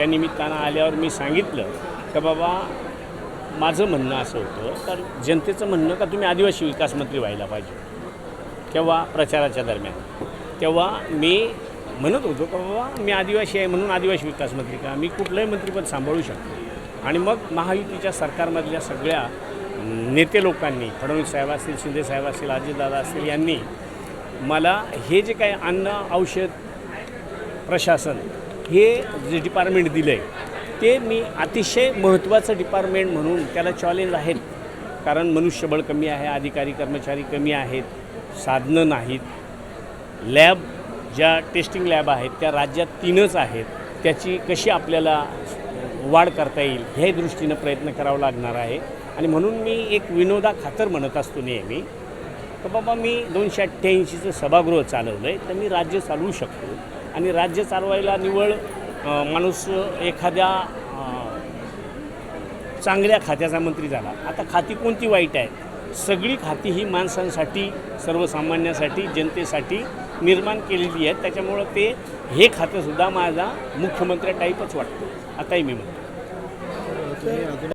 त्या निमित्तानं आल्यावर मी सांगितलं की बाबा माझं म्हणणं असं होतं तर जनतेचं म्हणणं का तुम्ही आदिवासी विकास मंत्री व्हायला पाहिजे. तेव्हा प्रचाराच्या दरम्यान तेव्हा मी म्हणत होतो की बाबा मी आदिवासी आहे म्हणून आदिवासी विकास मंत्री का, मी कुठलंही मंत्रिपद सांभाळू शकतो. आणि मग महायुतीच्या सरकारमधल्या सगळ्या नेते लोकांनी, फडणवीस साहेब असतील, शिंदे साहेब असतील, अजितदादा असतील, यांनी मला हे जे काही अन्न औषध प्रशासन हे जे डिपार्टमेंट दिलं आहे ते मी अतिशय महत्त्वाचं डिपार्टमेंट म्हणून त्याला चॅलेंज आहेत. कारण मनुष्यबळ कमी आहे, अधिकारी कर्मचारी कमी आहेत, साधनं नाहीत, लॅब ज्या टेस्टिंग लॅब आहेत त्या राज्यात 3च आहेत, त्याची कशी आपल्याला वाढ करता येईल ह्या दृष्टीनं प्रयत्न करावा लागणार आहे. आणि म्हणून मी एक विनोदाखातर म्हणत असतो नेहमी तर बाबा मी 288चं सभागृह चालवलं आहे तर मी राज्य चालवू शकतो. आणि राज्य चालवायला निवळ माणूस एखाद्या चांगल्या खात्याचा मंत्री झाला. आता खाती कोणती वाईट आहे, सगळी खाती ही माणसांसाठी, सर्वसामान्यासाठी, जनतेसाठी निर्माण केलेली आहेत. त्याच्यामुळं हे खातंसुद्धा माझा मुख्यमंत्री टाईपच वाटतं. आताही मी म्हणतो.